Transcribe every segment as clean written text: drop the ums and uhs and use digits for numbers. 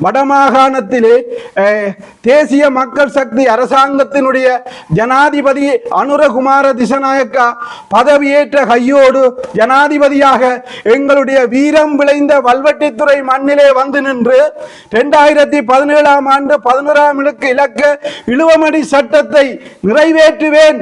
வடமாகாணத்திலே தேசிய மக்கள் சக்தி அரசாங்கத்தினுடைய ஜனாதிபதி அனுரகுமார திசநாயக்கா பதவியேற்ற கையோடு ஜனாதிபதியாக எங்களுடைய வீரம் விளைந்த வல்வெட்டித்துறை மண்ணிலே வந்து நின்று 2017 ஆண்டு 11 இலக்க இழுவமடி சட்டத்தை நிறைவேற்றுவேன்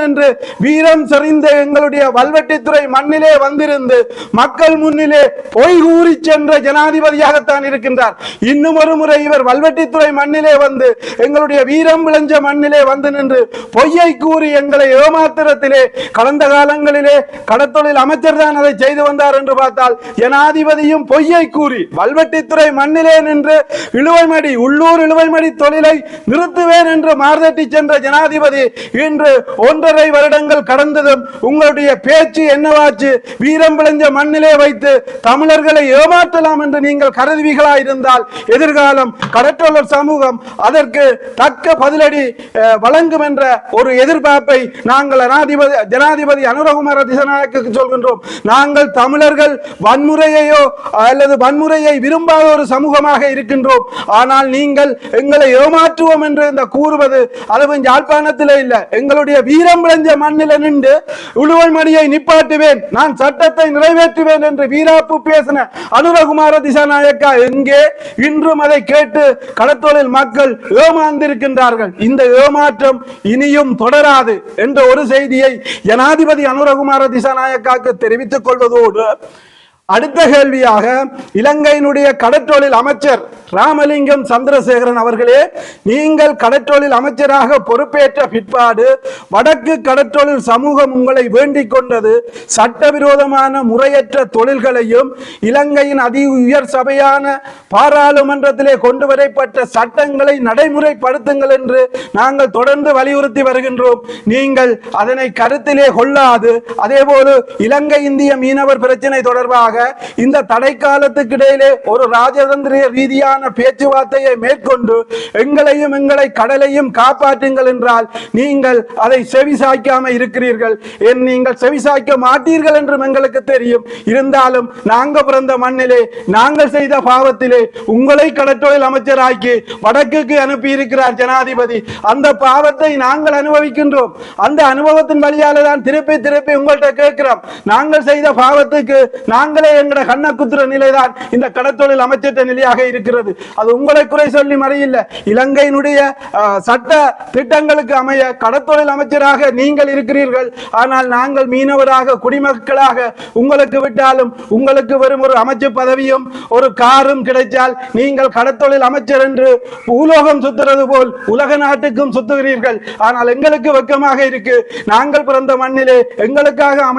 என்று வீரம் செறிந்த எங்களுடைய வல்வெட்டித்துறை மண்ணிலே வந்திருந்து மக்கள் முன்னிலே பொய் கூறி சென்ற ஜனாதிபதியாகத்தான் இருக்கின்றார். இன்னும் ஒரு முறை இவர் வல்வெட்டித்துறை மண்ணிலே வந்து எங்களுடைய வீரம் விளைஞ்ச மண்ணிலே வந்து நின்று பொய்யை கூறி எங்களை ஏமாத்திரத்திலே கடந்த காலங்களிலே கடத்தொழில் அமைச்சர் தான் அதை செய்து வந்தார் என்று பார்த்தால் ஜனாதிபதியும் பொய்யை கூறி வல்வெட்டித்துறை மண்ணிலே நின்று உள்ளூர் இழுவைமடி தொழிலை நிறுத்துவேன் என்று மார்தட்டி சென்ற ஜனாதிபதி இன்று 1.5 வருடங்கள் கடந்ததும் உங்களுடைய பேச்சு என்னவாச்சு? வீரம் விளைஞ்ச மண்ணிலே வைத்து தமிழர்களை ஏமாற்றலாம் என்று நீங்கள் கருதுவீர்களா இருந்தால் எதிர்காலம் கடற்றொழில் சமூகம் அதற்கு தக்க பதிலடி வழங்கும் என்ற ஒரு எதிர்பார்ப்பை நாங்கள் ஜனாதிபதி அனுரகுமார திசநாயக்கு சொல்கின்றோம். நாங்கள் தமிழர்கள் வன்முறையையோ அல்லது வன்முறையை விரும்பாத ஒரு சமூகமாக இருக்கின்றோம். ஆனால் நீங்கள் எங்களை ஏமாற்றுவோம் என்று இந்த கூறுவது அதுவும் யாழ்ப்பாணத்திலே இல்லை, எங்களுடைய வீரம் விளைஞ்ச மண்ணில் நின்று உழுவல்மடியை நிப்பாட்டுவேன், நான் சட்டத்தை நிறைவேற்றுவேன் என்று வீராப்பு பேசின அனுரகுமார திசாநாயக்கா எங்கே? இன்றும் அதை கேட்டு கடத்தொழில் மக்கள் ஏமாந்திருக்கின்றார்கள். இந்த ஏமாற்றம் இனியும் தொடராது என்ற ஒரு செய்தியை ஜனாதிபதி அனுரகுமார திசாநாயக்காக்கு தெரிவித்துக் கொள்வதோடு அடுத்த கேள்வியாக இலங்கையினுடைய கடற்றொழில் அமைச்சர் ராமலிங்கம் சந்திரசேகரன் அவர்களே, நீங்கள் கடற்றொழில் அமைச்சராக பொறுப்பேற்ற பிற்பாடு வடக்கு கடற்றொழில் சமூகம் உங்களை வேண்டிக் கொண்டது சட்டவிரோதமான முறையற்ற தொழில்களையும் இலங்கையின் அதி உயர் சபையான பாராளுமன்றத்திலே கொண்டு வரப்பட்ட சட்டங்களை நடைமுறைப்படுத்துங்கள் என்று நாங்கள் தொடர்ந்து வலியுறுத்தி வருகின்றோம். நீங்கள் அதனை கருத்திலே கொள்ளாது அதேபோல இலங்கை இந்திய மீனவர் பிரச்சினை தொடர்பாக இந்த தடை காலத்துக்கு இடையிலே ஒரு ராஜதந்திர ரீதியான பேச்சுவார்த்தையை மேற்கொண்டு எங்களையும் எங்களை கடலையும் காப்பாற்றுங்கள் என்றால் நீங்கள் அதை செவிசாய்க்காம இருக்கிறீர்கள். நீங்கள் செவிசாய்க்க மாட்டீர்கள் என்றும் எங்களுக்கு தெரியும். இருந்தாலும் நாங்கள் பிறந்த மண்ணிலே நாங்கள் செய்த பாவத்திலே உங்களை கடற்றொழில் அமைச்சராக்கி வடக்குக்கு அனுப்பி இருக்கிறார் ஜனாதிபதி. அந்த பாவத்தை நாங்கள் அனுபவிக்கின்றோம். அந்த அனுபவத்தின் வழியால தான் திருப்பி திருப்பி உங்கள்கிட்ட கேட்கிறோம். நாங்கள் செய்த பாவத்துக்கு நாங்கள் எங்கட கண்ண குத்துற நிலைதான் இந்த கடத்தொழில் அமைச்சர் நிலையாக இருக்கிறது. அது உங்களை குறை சொல்லி மறையில்லை. இலங்கையினுடைய சட்ட திட்டங்களுக்கு அமைய கடத்தொழில் அமைச்சராக நீங்கள் இருக்கிறீர்கள். ஆனால் நாங்கள் மீனவராக குடிமக்களாக உங்களுக்கு விட்டாலும் உங்களுக்கு வரும் ஒரு அமைச்சு பதவியும் ஒரு காரும் கிடைத்தால் நீங்கள் கடத்தொழில் அமைச்சர் என்று பூலோகம் சுத்துறது போல் உலக நாட்டுக்கும் சுத்துகிறீர்கள். ஆனால் எங்களுக்கு வெக்கமாக இருக்கு. நாங்கள் பிறந்த மண்ணிலே எங்களுக்காக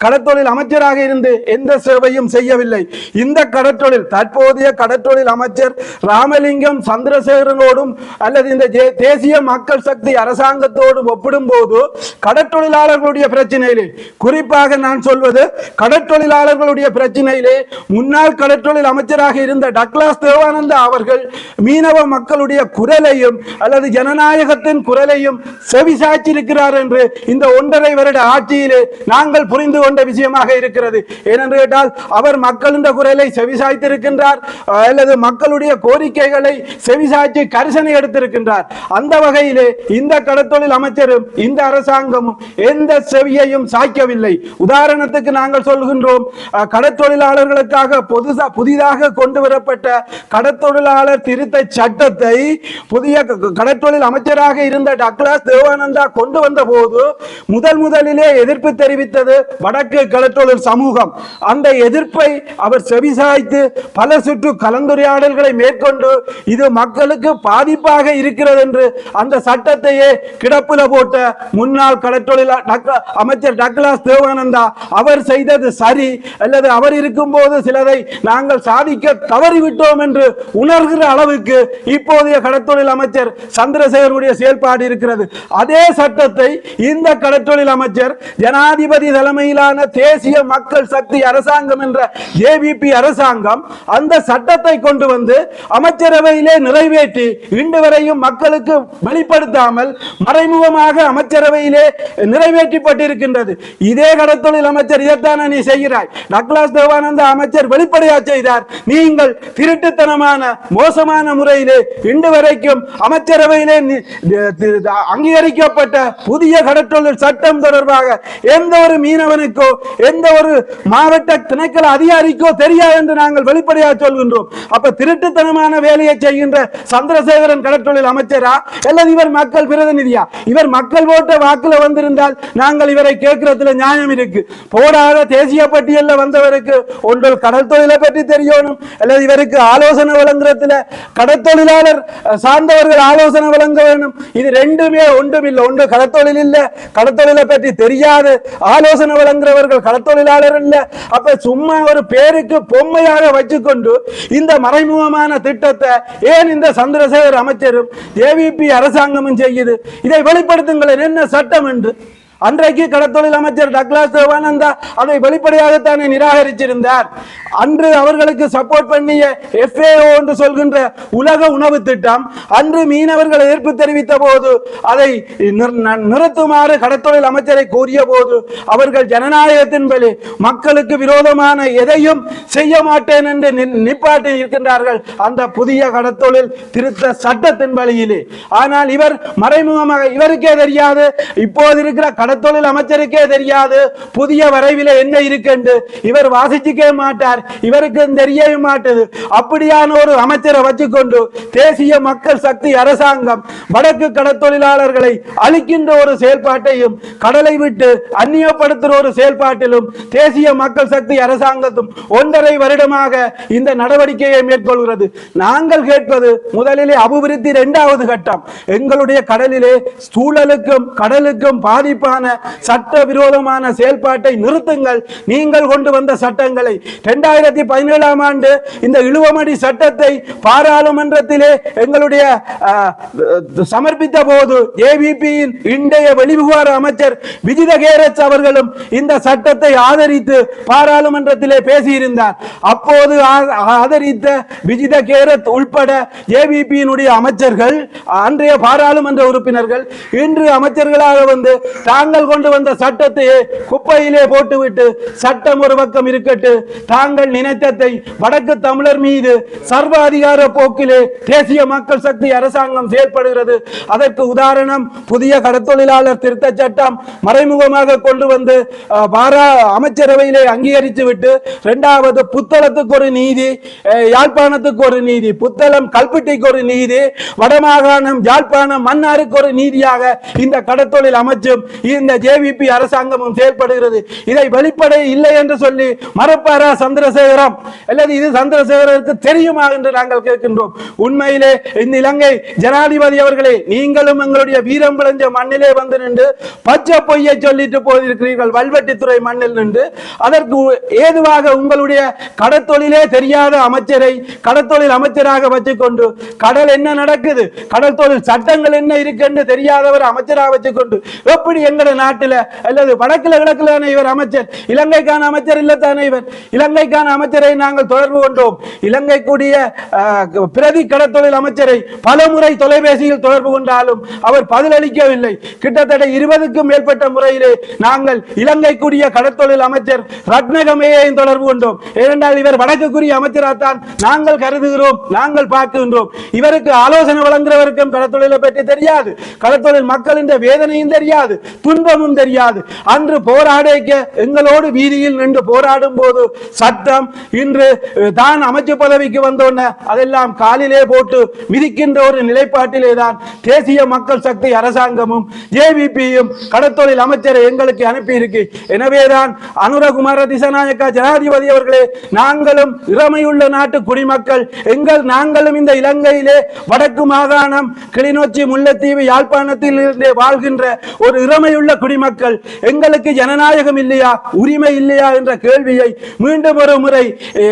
கடத்தொழில் அமைச்சராக இருந்து எந்த சேவையும் செய்யவில்லை. இந்த கடற்றொழில் தற்போதைய கடற்றொழில் அமைச்சர் ராமலிங்கம் சந்திரசேகரனோடும் அல்லது இந்த தேசிய மக்கள் சக்தி அரசாங்கத்தோடும் ஒப்பிடும் போது கடற்றொழிலாளர்களுடைய பிரச்சனையிலே குறிப்பாக நான் சொல்வது கடற்றொழிலாளர்களுடைய பிரச்சனையிலே முன்னாள் கடற்றொழில் அமைச்சராக இருந்த டக்ளாஸ் தேவானந்தா அவர்கள் மீனவ மக்களுடைய குரலையும் அல்லது ஜனநாயகத்தின் குரலையும் செவிசாய்ச்சிருக்கிறார் என்று இந்த 1.5 வருட ஆட்சியிலே நாங்கள் புரிந்து கொண்ட விஷயமாக இருக்கிறது. ஏனென்று கேட்டால் அவர் மக்களின் குரலை செவிசாய்த்திருக்கின்றார் அல்லது மக்களுடைய கோரிக்கைகளை செவிசாய்ச்சி கரிசனை எடுத்திருக்கின்றார். அந்த வகையிலே இந்த கடத்தொழில் அமைச்சரும் இந்த அரசாங்கமும் எந்த செவியையும் சாய்க்கவில்லை. உதாரணத்துக்கு நாங்கள் சொல்கின்றோம், கடத்தொழிலாளர்களுக்காக புதிதாக கொண்டு வரப்பட்ட கடத்தொழிலாளர் திருத்த சட்டத்தை புதிய கடத்தொழில் அமைச்சராக இருந்த டக்ளாஸ் தேவானந்தா கொண்டு வந்த போது முதலிலே எதிர்ப்பு தெரிவித்தது வடக்கு கடத்தொழில் சமூகம். அந்த எதிர்ப்பை அவர் செவிசாய்த்து பல சுற்று கலந்துரையாடல்களை மேற்கொண்டு இது மக்களுக்கு பாதிப்பாக இருக்கிறது என்று அந்த சட்டத்தையே கிடப்புல போட்ட முன்னாள் கடற்றொழில் அமைச்சர் டக்ளாஸ் தேவானந்தா அவர் செய்தது சரி அல்லது அவர் இருக்கும் போது சிலதை நாங்கள் சாதிக்க தவறிவிட்டோம் என்று உணர்கிற அளவுக்கு இப்போதைய கடற்றொழில் அமைச்சர் சந்திரசேகருடைய செயல்பாடு இருக்கிறது. அதே சட்டத்தை இந்த கடற்றொழில் அமைச்சர் ஜனாதிபதி தலைமையிலான தேசிய மக்கள் சக்தி அரசு அரசாங்கம் என்ற ஜேவிபி அரசாங்கம் அந்த சட்டத்தை கொண்டு வந்து அமைச்சரவையிலே நிறைவேற்றி இன்று வரையும் மக்களுக்கு வெளிப்படுத்தாமல் மறைமுகமாக அமைச்சரவையிலே நிறைவேற்றப்பட்டிருக்கின்றது. இதே கடத்தொழில் அமைச்சர் இதைத்தான் நீ செய்கிறாய். டக்ளஸ் தேவானந்தா அமைச்சர் வெளிப்படையாக செய்தார். நீங்கள் திருட்டுத்தனமான மோசமான முறையிலே இன்று வரைக்கும் அமைச்சரவையிலே அங்கீகரிக்கப்பட்ட புதிய கடற்றொழில் சட்டம் தொடர்பாக எந்த ஒரு மீனவனுக்கோ எந்த ஒரு மாவட்ட திணைக்கள அதிகாரிக்கோ தெரியாது என்று நாங்கள் வெளிப்படையாக சொல்கின்றோம். அப்ப திருட்டுத்தனமான வேலையை செய்கின்ற சந்திரசேகரன் கடற்றொழில் அமைச்சரா அல்லது இவர் மக்கள் பிரதிநிதியா? இவர் மக்கள் ஓட்ட வாக்குல வந்திருந்தால் நாங்கள் இவரை கேட்கிறதுல நியாயம் இருக்கு. போடாத தேசிய பட்டியலில் வந்தவருக்கு ஒன்று கடல் தொழிலை பற்றி தெரியணும் அல்லது இவருக்கு ஆலோசனை வழங்குறதுல கடற்தொழிலாளர் சார்ந்தவர்கள் ஆலோசனை வழங்க வேண்டும். இது ரெண்டுமே ஒன்றும் இல்லை. ஒன்று கடற்தொழில் இல்ல, கடற்தொழிலை பற்றி தெரியாது ஆலோசனை வழங்குறவர்கள் கடற்தொழிலாளர் இல்ல. அப்ப சும்மா ஒரு பேருக்கு பொம்மையாக வச்சுக்கொண்டு இந்த மறைமுகமான திட்டத்தை ஏன் இந்த சந்திரசேகர் அமைச்சரும் ஜேவிபி அரசாங்கமும் செய்யுது? இதை வெளிப்படுத்துங்கள். என்ன சட்டம் என்று அன்றைக்கு கடற்தொழில் அமைச்சர் டக்ளஸ் தேவானந்தா அதை வெளிப்படையாகத்தானே நிராகரிச்சிருந்தார். அன்று அவர்களுக்கு சப்போர்ட் பண்ணிய FAO என்று சொல்கின்ற உலக உணவு திட்டம் அன்று மீனவர்கள் எதிர்ப்பு தெரிவித்த போது அதை நிறுத்துமாறு கடற்தொழில் அமைச்சரை கோரிய போது அவர்கள் ஜனநாயகத்தின்படி மக்களுக்கு விரோதமான எதையும் செய்ய மாட்டேன் என்று நிப்பாட்டி இருக்கின்றார்கள் அந்த புதிய கடற்தொழில் திருத்த சட்டத்தின் வழியிலே. ஆனால் இவர் மறைமுகமாக இவருக்கே தெரியாது, இப்போது இருக்கிற கடற்தொழில் அமைச்சருக்கே தெரியாது புதிய வரைவில் என்ன இருக்கு. இவர் வாசிச்சுக்கே மாட்டார், இவருக்கு தெரியவே மாட்டது. அப்படியான ஒரு அமைச்சரை வச்சுக்கொண்டு தேசிய மக்கள் சக்தி அரசாங்கம் வடக்கு கடற்தொழிலாளர்களை அழிக்கின்ற ஒரு செயல்பாட்டையும் கடலை விட்டு அந்நியப்படுத்துகிற ஒரு செயல்பாட்டிலும் தேசிய மக்கள் சக்தி அரசாங்கத்தும் 1.5 வருடமாக இந்த நடவடிக்கையை மேற்கொள்கிறது. நாங்கள் கேட்பது முதலிலே அபிவிருத்தி 2வது கட்டம். எங்களுடைய கடலிலே சூழலுக்கும் கடலுக்கும் பாதிப்பான சட்ட விரோதமான செயல்பாட்டை நிறுத்துங்கள். நீங்கள் கொண்டு வந்த சட்டங்களை 2017ஆம் ஆண்டு இந்த இழுவமடி சட்டத்தை பாராளுமன்றத்திலே எங்களுடைய சமர்ப்பித்த போது ஜேவிபியின் இன்றைய வெளிவிவகார அமைச்சர் விஜித கேரத் அவர்களும் இந்த சட்டத்தை ஆதரித்து பாராளுமன்றத்திலே பேசியிருந்தார். அப்போது ஆதரித்த விஜித கேரத் உட்பட ஜேவிபியினுடைய அமைச்சர்கள் அன்றைய பாராளுமன்ற உறுப்பினர்கள் இன்று அமைச்சர்களாக வந்து தாங்கள் கொண்டு வந்த சட்டத்தை குப்பையிலே போட்டுவிட்டு சட்டம் ஒரு பக்கம் இருக்கட்டு, தாங்கள் நினைத்ததை வடக்கு தமிழர் மீது சர்வாதிகார போக்கிலே தேசிய மக்கள் சக்தி அரசாங்கம் செயல்படுகிறது. அதற்கு உதாரணம் புதிய கடற்தொழிலாளர் திருத்த சட்டம் மறைமுகமாக கொண்டு வந்து அமைச்சரவையிலே அங்கீகரித்து விட்டு 2வது புத்தளத்துக்கு ஒரு நீதி, யாழ்ப்பாணத்துக்கு ஒரு நீதி, புத்தளம் கல்பிட்டிக்கு ஒரு நீதி, வடமாகாணம் யாழ்ப்பாணம் மன்னாருக்கு ஒரு நீதியாக இந்த கடற்தொழில் அமைச்சும் இந்த ஜேவிபி அரசாங்கமும் செயல்படுகிறது. இதை வெளிப்படை இல்லை என்று சொல்லி மறப்பாரா சந்திரசேகரம்? அல்லது இது சந்திரசேகரருக்கு தெரியுமா என்று நாங்கள் கேட்கின்றோம். உண்மையிலே இந்த இலங்கை ஜனாதிபதி அவர்களே, நீங்களும் எங்களுடைய வீரம் விளைஞ்ச மண்ணிலே வந்து நின்று பச்சை பொய்யை சொல்லிட்டு போயிருக்கிறீர்கள். வல்வெட்டித்துறை மண்ணில் நின்று அதற்கு ஏதுவாக உங்களுடைய கடற்தொழிலே தெரியாத அமைச்சரை கடற்தொழில் அமைச்சராக வச்சுக்கொண்டு கடல் என்ன நடக்குது, கடல் தொழில் சட்டங்கள் என்ன இருக்குன்னு தெரியாதவர் அமைச்சராக வச்சுக்கொண்டு எப்படி எங்களுடைய நாட்டில் அல்லது வடக்கில் கிழக்கில் இவர் அமைச்சர், இலங்கைக்கான அமைச்சர் இல்லத்தானே இவர். இலங்கைக்கான அமைச்சரை நாங்கள் தொடர்பு கொண்டோம். இலங்கைக்குரிய பிரதி கடற்தொழில் அமைச்சரை பலமுறை தொலைபேசியில் தொடர்பு கொண்டாலும் அவர் பதிலளிக்கவில்லை. கிட்டத்தட்ட 20க்கும் மேற்பட்ட முறையிலே நாங்கள் இலங்கைக்குரிய கடற்தொழில் அமைச்சர் ரத்னகமையையும் தொடர்பு கொண்டோம். ஏனென்றால் இவர் வடக்குக்குரிய அமைச்சராகத்தான் நாங்கள் கருதுகிறோம், நாங்கள் பார்க்கின்றோம். இவருக்கு ஆலோசனை வழங்குறவருக்கும் கடற்தொழிலை பற்றி தெரியாது, கடற்தொழில் மக்களின் வேதனையும் தெரியாது, துன்பமும் தெரியாது. அன்று போராடிக்க எங்களோடு வீதியில் நின்று போராடும் போது சட்டம் இன்று தான் அமைச்சு பதவிக்கு வந்தோன்ன அதெல்லாம் காலிலே போட்டு மிதிக்கின்ற ஒரு நிலைப்பாட்டிலே தான் தேசிய மக்கள் சக்தி அரசாங்கமும் ஜேவிபியும் கடற்தொழில் அமைச்சரை எங்களுக்கு அனுப்பி இருக்கு. எனவேதான் அனுரகுமார திசாநாயக்கா ஜனாதிபதி அவர்களே, நாங்களும் இறமையுள்ள நாட்டு குடிமக்கள், நாங்களும் இந்த இலங்கையிலே வடக்கு மாகாணம் கிளிநொச்சி முல்லைத்தீவு யாழ்ப்பாணத்தில் வாழ்கின்ற ஒரு இறமையுள்ள உள்ள குடிமக்கள் எங்களுக்கு ஜனநாயகம் இல்லையா, உரிமை இல்லையா என்ற கேள்வியை மீண்டும் ஒரு முறை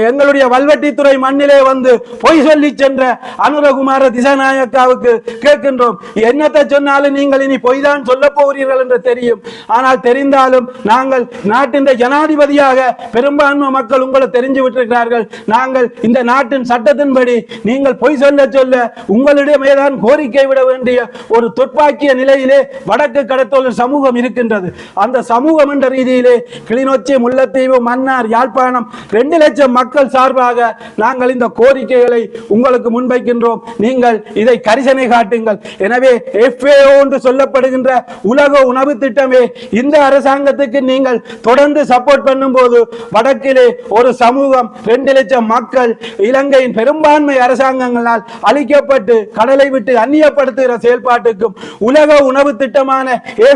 எங்களுடைய வல்வெட்டித்துறை மண்ணிலே வந்து பொய் சொல்லி சென்ற அனுரகுமார திசாநாயக்காவுக்கு கேட்கின்றோம். என்னத்தை சொன்னாலும் நீங்கள் இனி பொய் தான் சொல்ல போகிறீர்கள் என்று தெரியும். ஆனால் தெரிந்தாலும் நாங்கள் நாட்டின் ஜனாதிபதியாக பெரும்பான்மை மக்கள் உங்களை தெரிஞ்சு விட்டிருக்கிறார்கள். நாங்கள் இந்த நாட்டின் சட்டத்தின்படி நீங்கள் பொய் சொல்ல சொல்ல உங்களிடமே தான் கோரிக்கை விட வேண்டிய ஒரு துப்பாக்கிய நிலையிலே வடக்கு கடத்தொழில் சமூகம் இருக்கின்றது. அந்த சமூகம் என்ற ரீதியிலே கிளிநொச்சி, முல்லைத்தீவு, மன்னார், யாழ்ப்பாணம் 2 லட்சம் மக்கள் சார்பாக நாங்கள் இந்த கோரிக்கைகளை உங்களுக்கு முன்வைக்கின்றோம். நீங்கள் இதை கரிசனை காட்டுங்கள். எனவே FAO என்று சொல்லப்படுகின்ற உலக உணவு திட்டமே இந்த அரசாங்கத்துக்கு நீங்கள் தொடர்ந்து சப்போர்ட் பண்ணும் போது வடக்கிலே ஒரு சமூகம் 2 லட்சம் மக்கள் இலங்கையின் பெரும்பான்மை அரசாங்கங்களால் அழிக்கப்பட்டு கடலை விட்டு அந்நியப்படுத்துகிற செயல்பாட்டுக்கும் உலக உணவு திட்டமான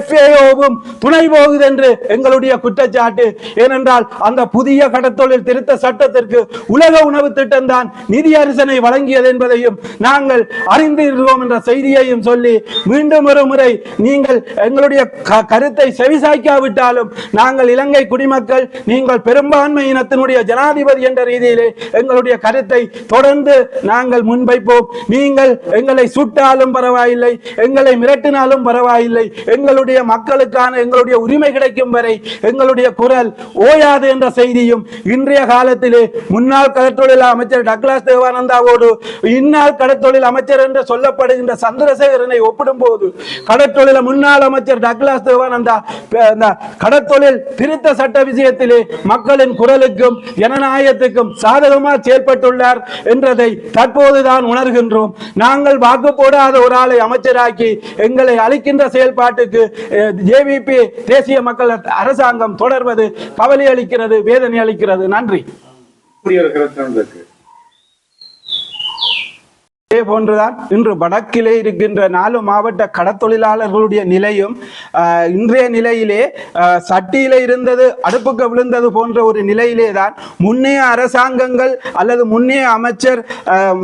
FAOவும் துணை போகுது என்று எங்களுடைய குற்றச்சாட்டு. ஏனென்றால் அந்த புதிய கடத்தொழில் திருத்த சட்டத்திற்கு உலக உணவு திட்டம் தான் நிதி அரசனை வழங்கியது என்பதையும் நாங்கள் அறிந்திருக்கிறோம் என்ற செய்தியையும் சொல்லி மீண்டும் ஒரு முறை நீங்கள் எங்களுடைய கருத்தை செவிசாய்க்காவிட்டாலும் நாங்கள் இலங்கை குடிமக்கள், நீங்கள் பெரும்பான்மை இனத்தினுடைய ஜனாதிபதி என்ற ரீதியிலே எங்களுடைய கருத்தை தொடர்ந்து நாங்கள் முன்வைப்போம். நீங்கள் எங்களை சுட்டாலும் பரவாயில்லை, எங்களை மிரட்டினாலும் பரவாயில்லை, எங்களுடைய மக்களுக்கான எங்களுடைய உரிமை கிடைக்கும் வரை எங்களுடைய குரல் ஓயாது என்ற செய்தியும் இன்றைய காலத்திலே முன்னாள் கடற்தொழில் அமைச்சர் டக்ளாஸ் தேவானந்தாவோடு இந்நாள் கடற்தொழில் அமைச்சர் என்று சொல்லப்படுகின்ற சந்திரசேகரனை ஒப்பிடும் போது கடற்தொழில் முன்னாள் அமைச்சர் டக்ளாஸ் தேவானந்தா கடற்தொழில் திருத்த சட்ட விஷயத்திலே மக்களின் குரலுக்கும் ஜனநாயகத்துக்கும் சாதகமாக செயல்பட்டுள்ளார் என்றதை தற்போதுதான் உணர்கின்றோம். நாங்கள் வாக்கு போடாத ஒரு ஆளை அமைச்சராக்கி எங்களை அளிக்கின்ற செயல்பாட்டுக்கு JVP தேசிய மக்கள் அரசாங்கம் தொடர்வது கவலை அளிக்கிறது, வேதனை அளிக்கிறது. நன்றி. இதே போன்றுதான் இன்று வடக்கிலே இருக்கின்ற 4 மாவட்ட கடற்தொழிலாளர்களுடைய நிலையும் இன்றைய நிலையிலே சட்டியிலே இருந்தது அடுப்புக்கு விழுந்தது போன்ற ஒரு நிலையிலே தான் முன்னைய அரசாங்கங்கள் அல்லது முன்னைய அமைச்சர்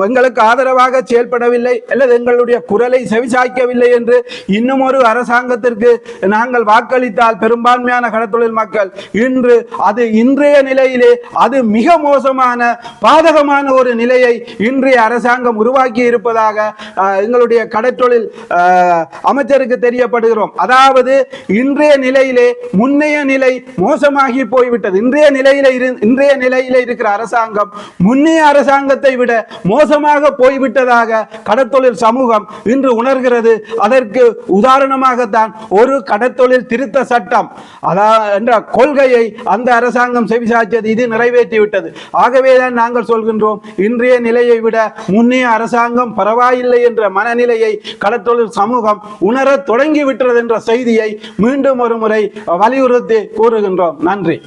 எங்களுக்கு ஆதரவாக செயல்படவில்லை அல்லது எங்களுடைய குரலை செவிசாய்க்கவில்லை என்று இன்னும் ஒரு அரசாங்கத்திற்கு நாங்கள் வாக்களித்தால் பெரும்பான்மையான கடற்தொழில் மக்கள் இன்று அது இன்றைய நிலையிலே அது மிக மோசமான பாதகமான ஒரு நிலையை இன்றைய அரசாங்கம் உருவாக்கி இருப்பதாக எங்களுடைய கடற்தொழில் அமைச்சருக்கு தெரியப்படுகிறோம். அதாவது இன்றைய நிலையிலே முன்னைய நிலை மோசமாகி போய்விட்டது. இன்றைய நிலையிலே இருக்கிற அரசாங்கம் முன்னைய அரசாங்கத்தை விட மோசமாக போய்விட்டதாக கடற்தொழில் சமூகம் இன்று உணர்கிறது. அதற்கு உதாரணமாகத்தான் ஒரு கடற்தொழில் திருத்த சட்டம் என்ற கொள்கையை அந்த அரசாங்கம் செவிசாய்ச்சது. இது நிறைவேற்றிவிட்டது. ஆகவேதான் நாங்கள் சொல்கின்றோம், இன்றைய நிலையை விட முன்னைய அரசாங்கம் பரவாயில்லை என்ற மனநிலையை கடற்தொழில் சமூகம் உணர தொடங்கிவிட்டது என்ற செய்தியை மீண்டும் ஒரு முறை வலியுறுத்தி கூறுகின்றோம். நன்றி.